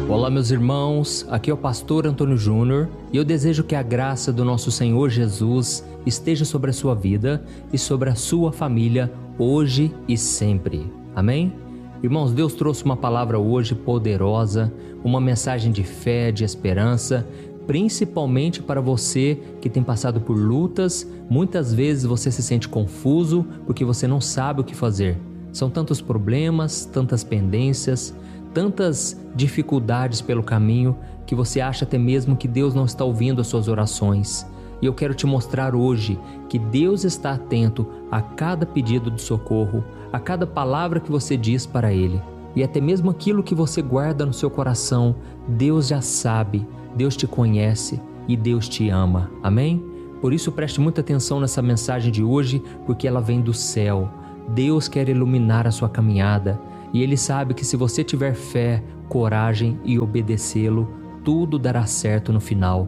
Olá, meus irmãos, aqui é o pastor Antônio Júnior e eu desejo que a graça do nosso Senhor Jesus esteja sobre a sua vida e sobre a sua família hoje e sempre. Amém? Irmãos, Deus trouxe uma palavra hoje poderosa, uma mensagem de fé, de esperança, principalmente para você que tem passado por lutas. Muitas vezes você se sente confuso porque você não sabe o que fazer. São tantos problemas, tantas pendências, tantas dificuldades pelo caminho que você acha até mesmo que Deus não está ouvindo as suas orações. E eu quero te mostrar hoje que Deus está atento a cada pedido de socorro, a cada palavra que você diz para Ele. E até mesmo aquilo que você guarda no seu coração, Deus já sabe, Deus te conhece e Deus te ama. Amém? Por isso preste muita atenção nessa mensagem de hoje, porque ela vem do céu. Deus quer iluminar a sua caminhada. E Ele sabe que se você tiver fé, coragem e obedecê-lo, tudo dará certo no final.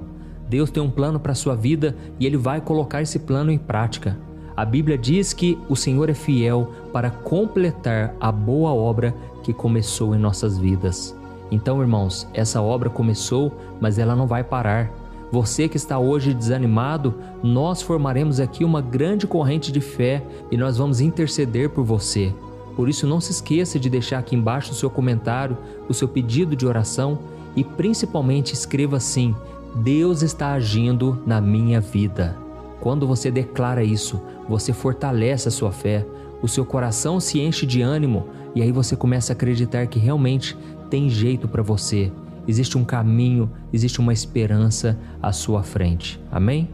Deus tem um plano para a sua vida e Ele vai colocar esse plano em prática. A Bíblia diz que o Senhor é fiel para completar a boa obra que começou em nossas vidas. Então, irmãos, essa obra começou, mas ela não vai parar. Você que está hoje desanimado, nós formaremos aqui uma grande corrente de fé e nós vamos interceder por você. Por isso, não se esqueça de deixar aqui embaixo o seu comentário, o seu pedido de oração e principalmente escreva assim: Deus está agindo na minha vida. Quando você declara isso, você fortalece a sua fé, o seu coração se enche de ânimo e aí você começa a acreditar que realmente tem jeito para você. Existe um caminho, existe uma esperança à sua frente. Amém?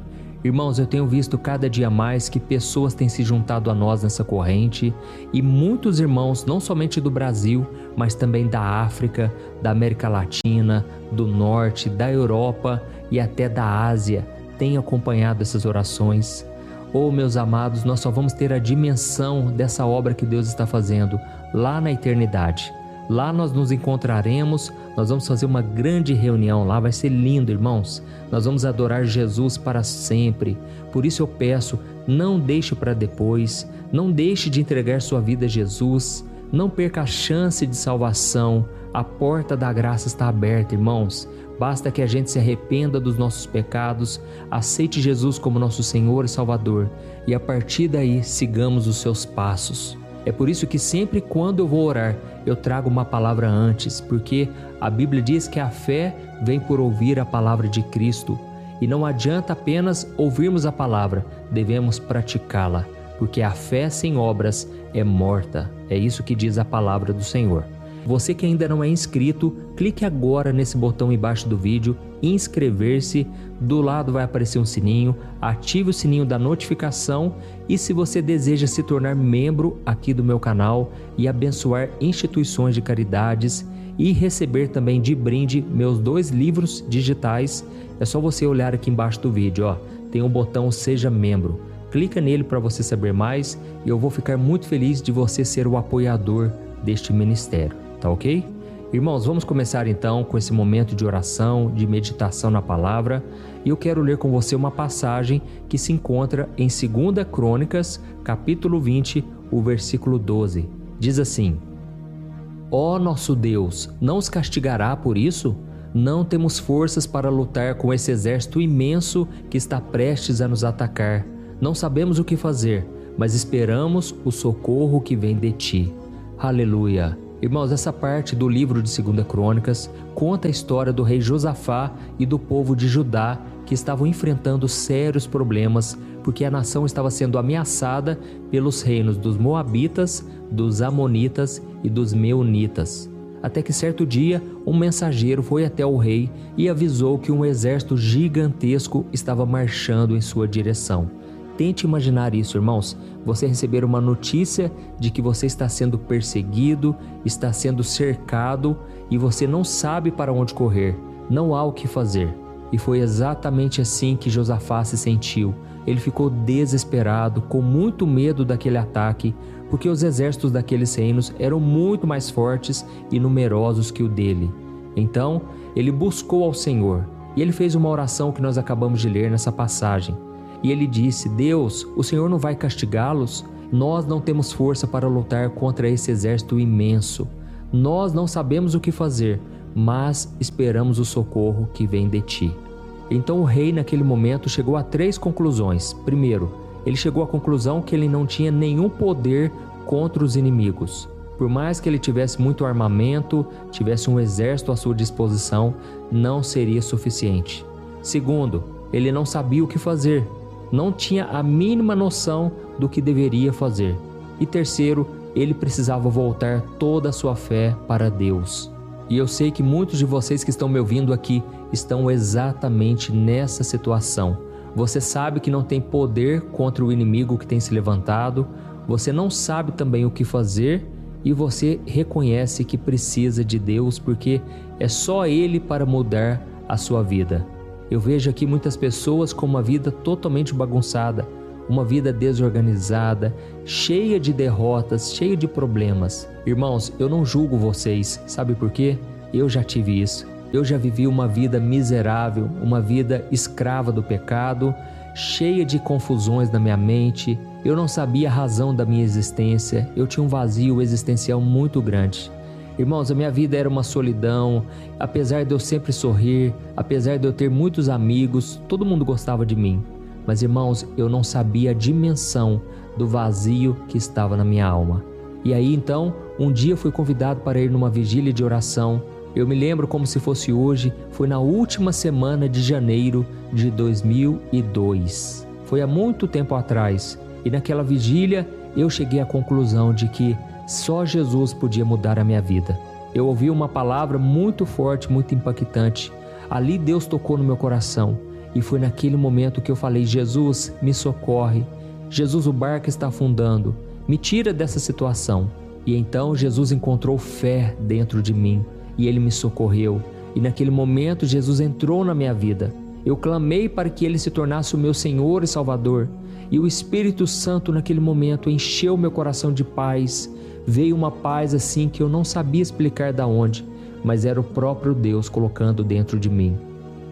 Irmãos, eu tenho visto cada dia mais que pessoas têm se juntado a nós nessa corrente e muitos irmãos, não somente do Brasil, mas também da África, da América Latina, do Norte, da Europa e até da Ásia, têm acompanhado essas orações. Oh, meus amados, nós só vamos ter a dimensão dessa obra que Deus está fazendo lá na eternidade. Lá nós nos encontraremos, nós vamos fazer uma grande reunião lá, vai ser lindo, irmãos. Nós vamos adorar Jesus para sempre. Por isso eu peço, não deixe para depois, não deixe de entregar sua vida a Jesus, não perca a chance de salvação. A porta da graça está aberta, irmãos. Basta que a gente se arrependa dos nossos pecados, aceite Jesus como nosso Senhor e Salvador e a partir daí sigamos os seus passos. É por isso que sempre quando eu vou orar, eu trago uma palavra antes, porque a Bíblia diz que a fé vem por ouvir a palavra de Cristo. E não adianta apenas ouvirmos a palavra, devemos praticá-la, porque a fé sem obras é morta. É isso que diz a palavra do Senhor. Você que ainda não é inscrito, clique agora nesse botão embaixo do vídeo, inscrever-se, do lado vai aparecer um sininho, ative o sininho da notificação e se você deseja se tornar membro aqui do meu canal e abençoar instituições de caridades e receber também de brinde meus 2 livros digitais, é só você olhar aqui embaixo do vídeo, ó, tem um botão Seja Membro. Clica nele para você saber mais e eu vou ficar muito feliz de você ser o apoiador deste ministério. Tá ok? Irmãos, vamos começar então com esse momento de oração, de meditação na palavra. E eu quero ler com você uma passagem que se encontra em 2 Crônicas, capítulo 20, o versículo 12. Diz assim: Ó nosso Deus, não os castigará por isso? Não temos forças para lutar com esse exército imenso que está prestes a nos atacar. Não sabemos o que fazer, mas esperamos o socorro que vem de ti. Aleluia! Irmãos, essa parte do livro de 2 Crônicas conta a história do rei Josafá e do povo de Judá que estavam enfrentando sérios problemas porque a nação estava sendo ameaçada pelos reinos dos Moabitas, dos Amonitas e dos Meunitas. Até que certo dia, um mensageiro foi até o rei e avisou que um exército gigantesco estava marchando em sua direção. Tente imaginar isso, irmãos, você receber uma notícia de que você está sendo perseguido, está sendo cercado e você não sabe para onde correr, não há o que fazer. E foi exatamente assim que Josafá se sentiu. Ele ficou desesperado, com muito medo daquele ataque, porque os exércitos daqueles reinos eram muito mais fortes e numerosos que o dele. Então, ele buscou ao Senhor e ele fez uma oração que nós acabamos de ler nessa passagem. E ele disse: Deus, o Senhor não vai castigá-los? Nós não temos força para lutar contra esse exército imenso. Nós não sabemos o que fazer, mas esperamos o socorro que vem de ti. Então o rei naquele momento chegou a 3 conclusões. Primeiro, ele chegou à conclusão que ele não tinha nenhum poder contra os inimigos. Por mais que ele tivesse muito armamento, tivesse um exército à sua disposição, não seria suficiente. Segundo, ele não sabia o que fazer, não tinha a mínima noção do que deveria fazer. E terceiro, ele precisava voltar toda a sua fé para Deus. E eu sei que muitos de vocês que estão me ouvindo aqui estão exatamente nessa situação. Você sabe que não tem poder contra o inimigo que tem se levantado, você não sabe também o que fazer e você reconhece que precisa de Deus porque é só Ele para mudar a sua vida. Eu vejo aqui muitas pessoas com uma vida totalmente bagunçada, uma vida desorganizada, cheia de derrotas, cheia de problemas. Irmãos, eu não julgo vocês, sabe por quê? Eu já tive isso. Eu já vivi uma vida miserável, uma vida escrava do pecado, cheia de confusões na minha mente. Eu não sabia a razão da minha existência, eu tinha um vazio existencial muito grande. Irmãos, a minha vida era uma solidão, apesar de eu sempre sorrir, apesar de eu ter muitos amigos, todo mundo gostava de mim. Mas, irmãos, eu não sabia a dimensão do vazio que estava na minha alma. E aí, então, um dia eu fui convidado para ir numa vigília de oração. Eu me lembro como se fosse hoje, foi na última semana de janeiro de 2002. Foi há muito tempo atrás. E naquela vigília, eu cheguei à conclusão de que só Jesus podia mudar a minha vida. Eu ouvi uma palavra muito forte, muito impactante. Ali Deus tocou no meu coração. E foi naquele momento que eu falei: Jesus, me socorre. Jesus, o barco está afundando. Me tira dessa situação. E então Jesus encontrou fé dentro de mim. E Ele me socorreu. E naquele momento Jesus entrou na minha vida. Eu clamei para que Ele se tornasse o meu Senhor e Salvador. E o Espírito Santo naquele momento encheu meu coração de paz. Veio uma paz assim que eu não sabia explicar de onde, mas era o próprio Deus colocando dentro de mim.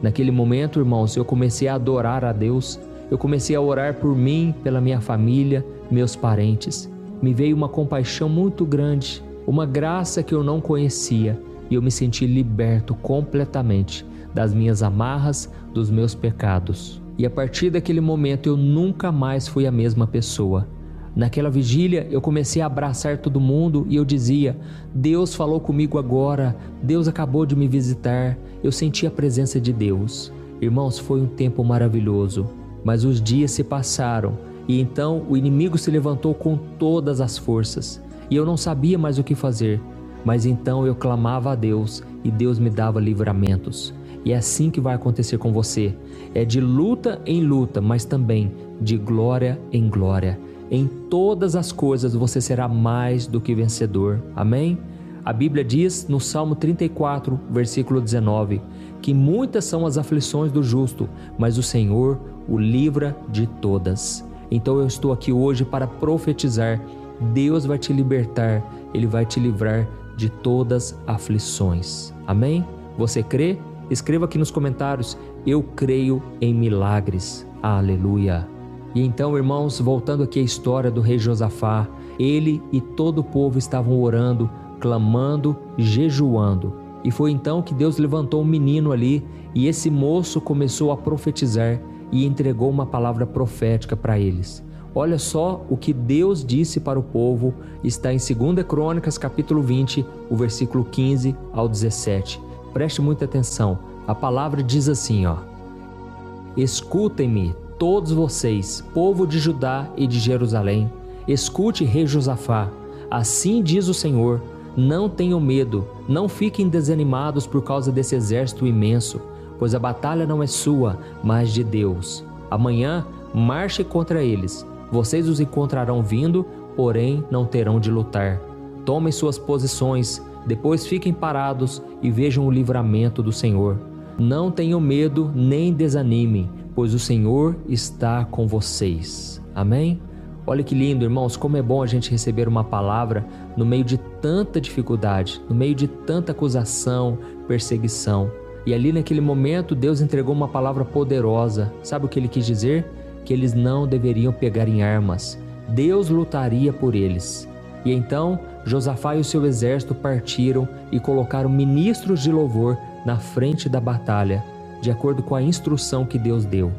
Naquele momento, irmãos, eu comecei a adorar a Deus, eu comecei a orar por mim, pela minha família, meus parentes. Me veio uma compaixão muito grande, uma graça que eu não conhecia, e eu me senti liberto completamente das minhas amarras, dos meus pecados. E a partir daquele momento eu nunca mais fui a mesma pessoa. Naquela vigília eu comecei a abraçar todo mundo e eu dizia: Deus falou comigo agora, Deus acabou de me visitar, eu senti a presença de Deus. Irmãos, foi um tempo maravilhoso, mas os dias se passaram e então o inimigo se levantou com todas as forças e eu não sabia mais o que fazer, mas então eu clamava a Deus e Deus me dava livramentos. E é assim que vai acontecer com você, é de luta em luta, mas também de glória em glória. Em todas as coisas você será mais do que vencedor. Amém? A Bíblia diz no Salmo 34, versículo 19, que muitas são as aflições do justo, mas o Senhor o livra de todas. Então eu estou aqui hoje para profetizar: Deus vai te libertar, Ele vai te livrar de todas as aflições. Amém? Você crê? Escreva aqui nos comentários: eu creio em milagres. Aleluia! E então, irmãos, voltando aqui à história do rei Josafá, ele e todo o povo estavam orando, clamando, jejuando. E foi então que Deus levantou um menino ali e esse moço começou a profetizar e entregou uma palavra profética para eles. Olha só o que Deus disse para o povo, está em 2 Crônicas, capítulo 20, o versículo 15 ao 17. Preste muita atenção, a palavra diz assim, ó: Escutem-me, todos vocês, povo de Judá e de Jerusalém, escute, rei Josafá, assim diz o Senhor: não tenham medo, não fiquem desanimados por causa desse exército imenso, pois a batalha não é sua, mas de Deus. Amanhã marche contra eles, vocês os encontrarão vindo, porém não terão de lutar. Tomem suas posições, depois fiquem parados e vejam o livramento do Senhor. Não tenham medo nem desanimem, pois o Senhor está com vocês. Amém? Olha que lindo, irmãos, como é bom a gente receber uma palavra no meio de tanta dificuldade, no meio de tanta acusação, perseguição. E ali naquele momento Deus entregou uma palavra poderosa. Sabe o que Ele quis dizer? Que eles não deveriam pegar em armas. Deus lutaria por eles. E então Josafá e o seu exército partiram e colocaram ministros de louvor na frente da batalha, de acordo com a instrução que Deus deu.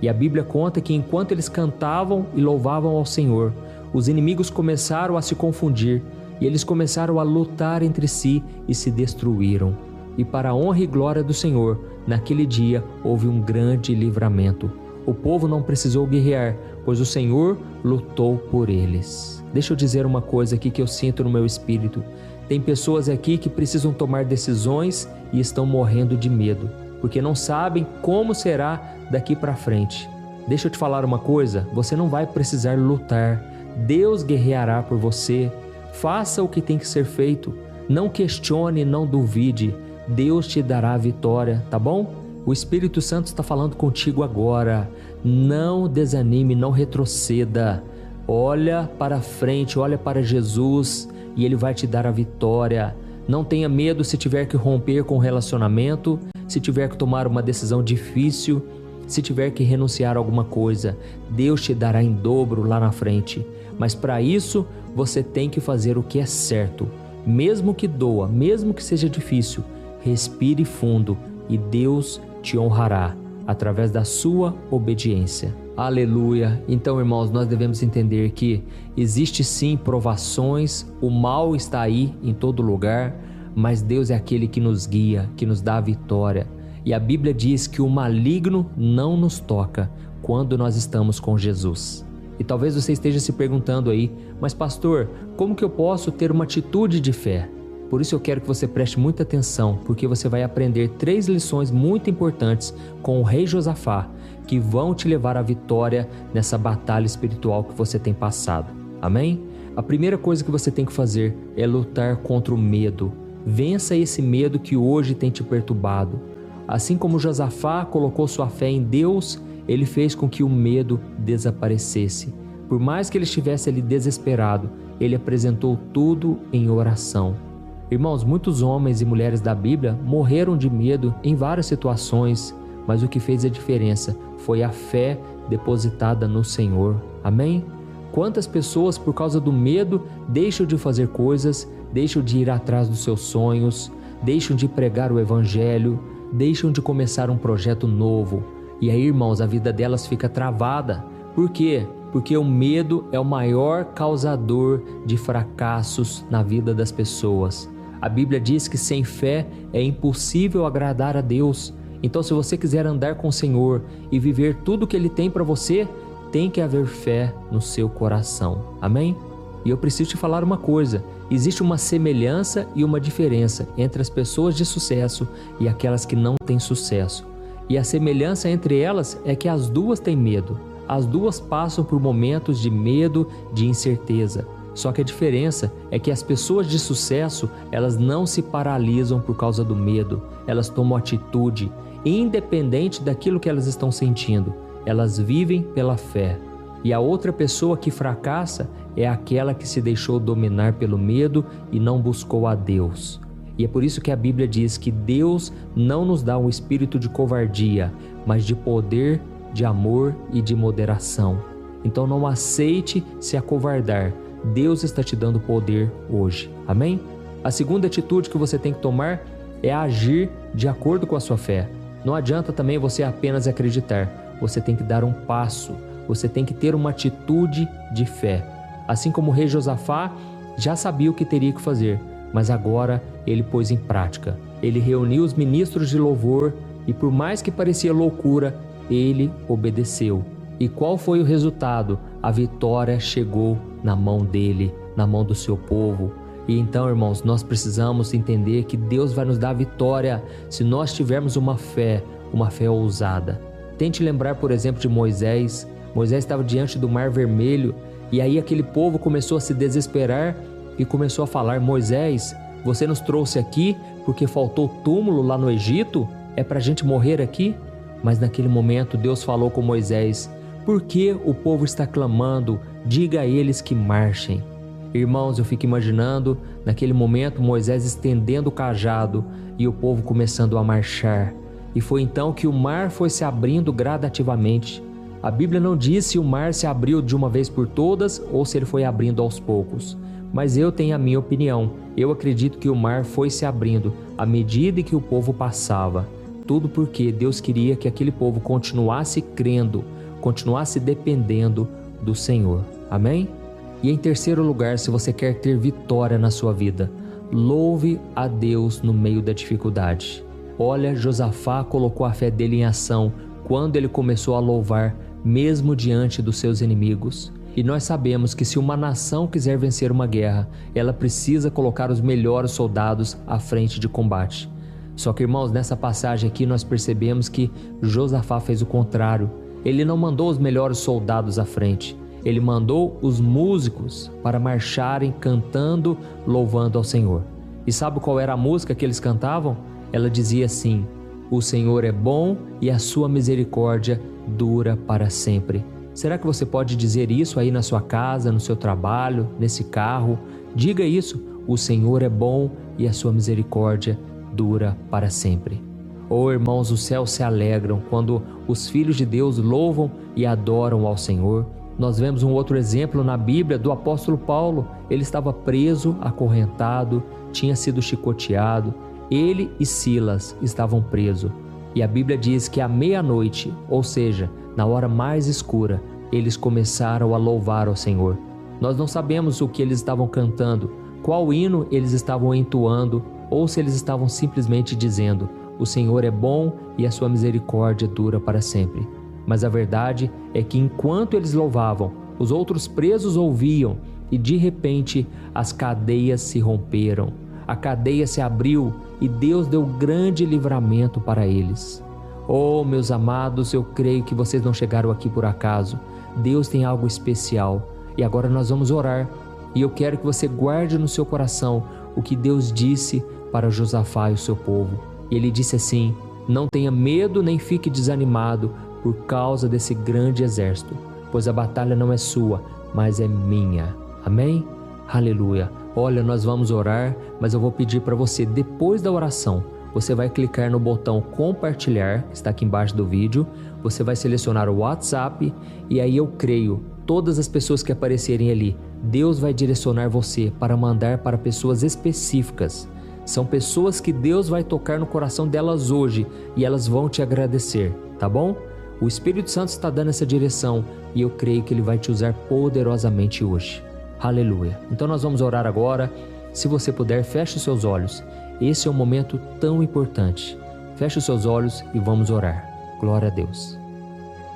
E a Bíblia conta que enquanto eles cantavam e louvavam ao Senhor, os inimigos começaram a se confundir e eles começaram a lutar entre si e se destruíram. E para a honra e glória do Senhor, naquele dia houve um grande livramento. O povo não precisou guerrear, pois o Senhor lutou por eles. Deixa eu dizer uma coisa aqui que eu sinto no meu espírito. Tem pessoas aqui que precisam tomar decisões e estão morrendo de medo, porque não sabem como será daqui para frente. Deixa eu te falar uma coisa, você não vai precisar lutar. Deus guerreará por você. Faça o que tem que ser feito. Não questione, não duvide. Deus te dará a vitória, tá bom? O Espírito Santo está falando contigo agora. Não desanime, não retroceda. Olha para frente, olha para Jesus e Ele vai te dar a vitória. Não tenha medo se tiver que romper com o relacionamento, se tiver que tomar uma decisão difícil, se tiver que renunciar a alguma coisa. Deus te dará em dobro lá na frente. Mas para isso, você tem que fazer o que é certo. Mesmo que doa, mesmo que seja difícil, respire fundo e Deus te honrará através da sua obediência. Aleluia! Então, irmãos, nós devemos entender que existe sim provações, o mal está aí em todo lugar, mas Deus é aquele que nos guia, que nos dá a vitória. E a Bíblia diz que o maligno não nos toca quando nós estamos com Jesus. E talvez você esteja se perguntando aí, mas pastor, como que eu posso ter uma atitude de fé? Por isso eu quero que você preste muita atenção, porque você vai aprender 3 lições muito importantes com o rei Josafá, que vão te levar à vitória nessa batalha espiritual que você tem passado. Amém? A primeira coisa que você tem que fazer é lutar contra o medo. Vença esse medo que hoje tem te perturbado. Assim como Josafá colocou sua fé em Deus, ele fez com que o medo desaparecesse. Por mais que ele estivesse ali desesperado, ele apresentou tudo em oração. Irmãos, muitos homens e mulheres da Bíblia morreram de medo em várias situações, mas o que fez a diferença foi a fé depositada no Senhor. Amém? Quantas pessoas, por causa do medo, deixam de fazer coisas, deixam de ir atrás dos seus sonhos, deixam de pregar o Evangelho, deixam de começar um projeto novo. E aí, irmãos, a vida delas fica travada. Por quê? Porque o medo é o maior causador de fracassos na vida das pessoas. A Bíblia diz que sem fé é impossível agradar a Deus. Então, se você quiser andar com o Senhor e viver tudo que Ele tem para você, tem que haver fé no seu coração. Amém? E eu preciso te falar uma coisa. Existe uma semelhança e uma diferença entre as pessoas de sucesso e aquelas que não têm sucesso. E a semelhança entre elas é que as duas têm medo. As duas passam por momentos de medo, de incerteza. Só que a diferença é que as pessoas de sucesso, elas não se paralisam por causa do medo. Elas tomam atitude, independente daquilo que elas estão sentindo. Elas vivem pela fé. E a outra pessoa que fracassa é aquela que se deixou dominar pelo medo e não buscou a Deus. E é por isso que a Bíblia diz que Deus não nos dá um espírito de covardia, mas de poder, de amor e de moderação. Então não aceite se acovardar. Deus está te dando poder hoje. Amém? A segunda atitude que você tem que tomar é agir de acordo com a sua fé. Não adianta também você apenas acreditar. Você tem que dar um passo. Você tem que ter uma atitude de fé. Assim como o rei Josafá já sabia o que teria que fazer, mas agora ele pôs em prática. Ele reuniu os ministros de louvor e, por mais que parecia loucura, ele obedeceu. E qual foi o resultado? A vitória chegou na mão dele, na mão do seu povo. E então, irmãos, nós precisamos entender que Deus vai nos dar a vitória se nós tivermos uma fé ousada. Tente lembrar, por exemplo, de Moisés. Moisés estava diante do Mar Vermelho e aí aquele povo começou a se desesperar e começou a falar: Moisés, você nos trouxe aqui porque faltou túmulo lá no Egito? É para a gente morrer aqui? Mas naquele momento Deus falou com Moisés: por que o povo está clamando? Diga a eles que marchem. Irmãos, eu fico imaginando naquele momento Moisés estendendo o cajado e o povo começando a marchar. E foi então que o mar foi se abrindo gradativamente. A Bíblia não diz se o mar se abriu de uma vez por todas ou se ele foi abrindo aos poucos. mas eu tenho a minha opinião. Eu acredito que o mar foi se abrindo à medida que o povo passava. Tudo porque Deus queria que aquele povo continuasse crendo, continuasse dependendo do Senhor. Amém? E em terceiro lugar, se você quer ter vitória na sua vida, louve a Deus no meio da dificuldade. Olha, Josafá colocou a fé dele em ação quando ele começou a louvar, mesmo diante dos seus inimigos. E nós sabemos que se uma nação quiser vencer uma guerra, ela precisa colocar os melhores soldados à frente de combate. Só que, irmãos, nessa passagem aqui nós percebemos que Josafá fez o contrário. Ele não mandou os melhores soldados à frente. Ele mandou os músicos para marcharem cantando, louvando ao Senhor. E sabe qual era a música que eles cantavam? Ela dizia assim: o Senhor é bom e a sua misericórdia dura para sempre. Será que você pode dizer isso aí na sua casa, no seu trabalho, nesse carro? Diga isso: o Senhor é bom e a sua misericórdia dura para sempre. Oh, irmãos, os céus se alegram quando os filhos de Deus louvam e adoram ao Senhor. Nós vemos um outro exemplo na Bíblia do apóstolo Paulo. Ele estava preso, acorrentado, tinha sido chicoteado. Ele e Silas estavam presos. E a Bíblia diz que à meia-noite, ou seja, na hora mais escura, eles começaram a louvar ao Senhor. Nós não sabemos o que eles estavam cantando, qual hino eles estavam entoando, ou se eles estavam simplesmente dizendo: o Senhor é bom e a sua misericórdia dura para sempre. Mas a verdade é que enquanto eles louvavam, os outros presos ouviam e de repente as cadeias se romperam. A cadeia se abriu e Deus deu grande livramento para eles. Oh, meus amados, eu creio que vocês não chegaram aqui por acaso. Deus tem algo especial e agora nós vamos orar. E eu quero que você guarde no seu coração o que Deus disse para Josafá e o seu povo. Ele disse assim: não tenha medo nem fique desanimado por causa desse grande exército, pois a batalha não é sua, mas é minha. Amém? Aleluia. Olha, nós vamos orar, mas eu vou pedir para você, depois da oração, você vai clicar no botão compartilhar, que está aqui embaixo do vídeo, você vai selecionar o WhatsApp e aí eu creio, todas as pessoas que aparecerem ali, Deus vai direcionar você para mandar para pessoas específicas. São pessoas que Deus vai tocar no coração delas hoje e elas vão te agradecer, tá bom? O Espírito Santo está dando essa direção e eu creio que Ele vai te usar poderosamente hoje. Aleluia. Então nós vamos orar agora. Se você puder, feche os seus olhos. Esse é um momento tão importante. Feche os seus olhos e vamos orar. Glória a Deus.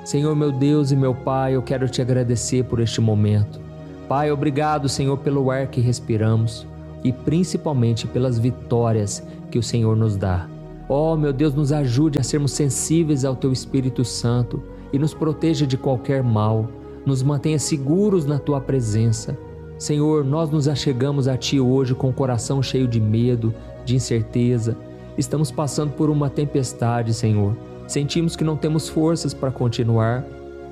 Senhor, meu Deus e meu Pai, eu quero te agradecer por este momento. Pai, obrigado, Senhor, pelo ar que respiramos e principalmente pelas vitórias que o Senhor nos dá. Oh, meu Deus, nos ajude a sermos sensíveis ao Teu Espírito Santo e nos proteja de qualquer mal. Nos mantenha seguros na Tua presença. Senhor, nós nos achegamos a Ti hoje com o coração cheio de medo, de incerteza. Estamos passando por uma tempestade, Senhor. Sentimos que não temos forças para continuar.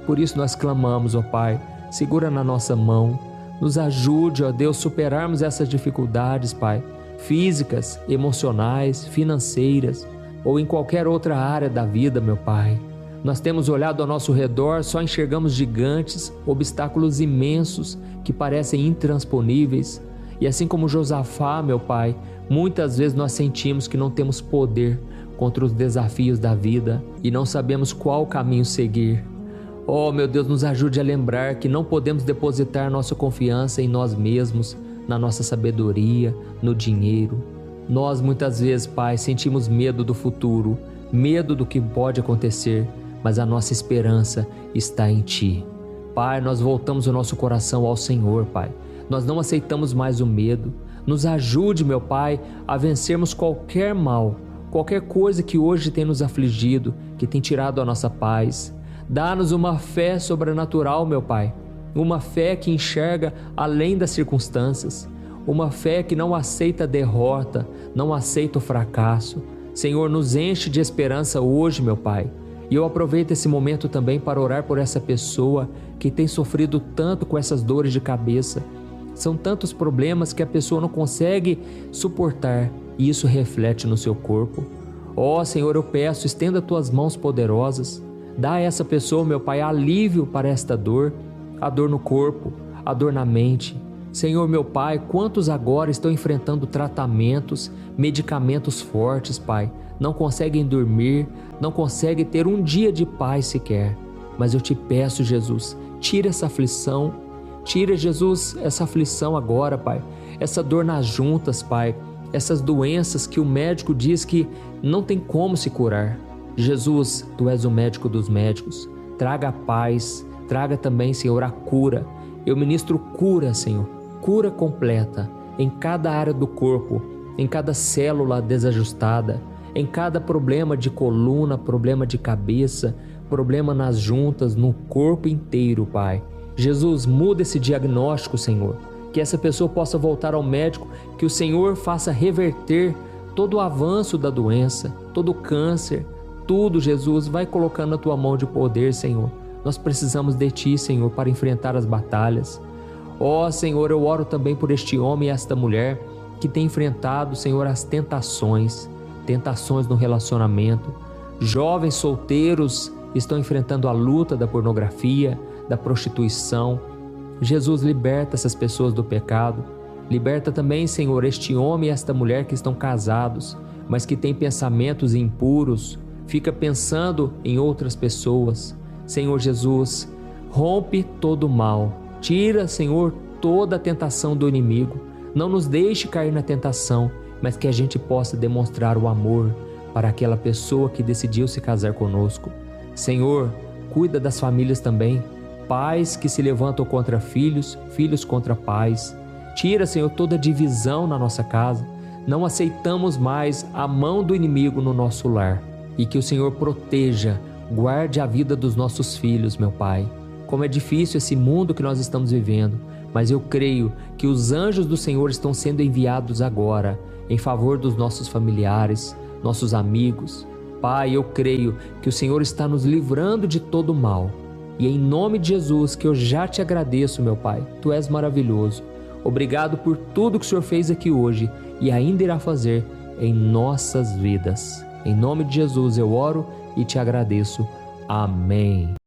Por isso nós clamamos, ó Pai, segura na nossa mão. Nos ajude, ó Deus, superarmos essas dificuldades, Pai, físicas, emocionais, financeiras ou em qualquer outra área da vida, meu Pai. Nós temos olhado ao nosso redor, só enxergamos gigantes, obstáculos imensos que parecem intransponíveis. E assim como Josafá, meu Pai, muitas vezes nós sentimos que não temos poder contra os desafios da vida e não sabemos qual caminho seguir. Oh, meu Deus, nos ajude a lembrar que não podemos depositar nossa confiança em nós mesmos, na nossa sabedoria, no dinheiro. Nós muitas vezes, Pai, sentimos medo do futuro, medo do que pode acontecer, mas a nossa esperança está em Ti. Pai, nós voltamos o nosso coração ao Senhor, Pai. Nós não aceitamos mais o medo. Nos ajude, meu Pai, a vencermos qualquer mal, qualquer coisa que hoje tem nos afligido, que tem tirado a nossa paz. Dá-nos uma fé sobrenatural, meu Pai. Uma fé que enxerga além das circunstâncias. Uma fé que não aceita a derrota, não aceita o fracasso. Senhor, nos enche de esperança hoje, meu Pai. E eu aproveito esse momento também para orar por essa pessoa que tem sofrido tanto com essas dores de cabeça. São tantos problemas que a pessoa não consegue suportar e isso reflete no seu corpo. Ó Senhor, eu peço, estenda Tuas mãos poderosas. Dá a essa pessoa, meu Pai, alívio para esta dor, a dor no corpo, a dor na mente. Senhor meu Pai, quantos agora estão enfrentando tratamentos, medicamentos fortes, Pai, não conseguem dormir, não conseguem ter um dia de paz sequer. Mas eu te peço, Jesus, tira essa aflição, tira, Jesus, essa aflição agora, Pai, essa dor nas juntas, Pai, essas doenças que o médico diz que não tem como se curar. Jesus, Tu és o médico dos médicos, traga a paz, traga também, Senhor, a cura. Eu ministro cura, Senhor, cura completa em cada área do corpo, em cada célula desajustada, em cada problema de coluna, problema de cabeça, problema nas juntas, no corpo inteiro, Pai. Jesus, muda esse diagnóstico, Senhor, que essa pessoa possa voltar ao médico, que o Senhor faça reverter todo o avanço da doença, todo o câncer, tudo, Jesus, vai colocando na Tua mão de poder, Senhor. Nós precisamos de Ti, Senhor, para enfrentar as batalhas. Ó, Senhor, eu oro também por este homem e esta mulher que tem enfrentado, Senhor, as tentações no relacionamento. Jovens solteiros estão enfrentando a luta da pornografia, da prostituição. Jesus, liberta essas pessoas do pecado. Liberta também, Senhor, este homem e esta mulher que estão casados, mas que têm pensamentos impuros, fica pensando em outras pessoas. Senhor Jesus, rompe todo o mal. Tira, Senhor, toda a tentação do inimigo. Não nos deixe cair na tentação, mas que a gente possa demonstrar o amor para aquela pessoa que decidiu se casar conosco. Senhor, cuida das famílias também. Pais que se levantam contra filhos, filhos contra pais. Tira, Senhor, toda divisão na nossa casa. Não aceitamos mais a mão do inimigo no nosso lar. E que o Senhor proteja, guarde a vida dos nossos filhos, meu Pai. Como é difícil esse mundo que nós estamos vivendo, mas eu creio que os anjos do Senhor estão sendo enviados agora em favor dos nossos familiares, nossos amigos. Pai, eu creio que o Senhor está nos livrando de todo mal. E é em nome de Jesus que eu já te agradeço, meu Pai. Tu és maravilhoso. Obrigado por tudo que o Senhor fez aqui hoje e ainda irá fazer em nossas vidas. Em nome de Jesus eu oro e te agradeço. Amém.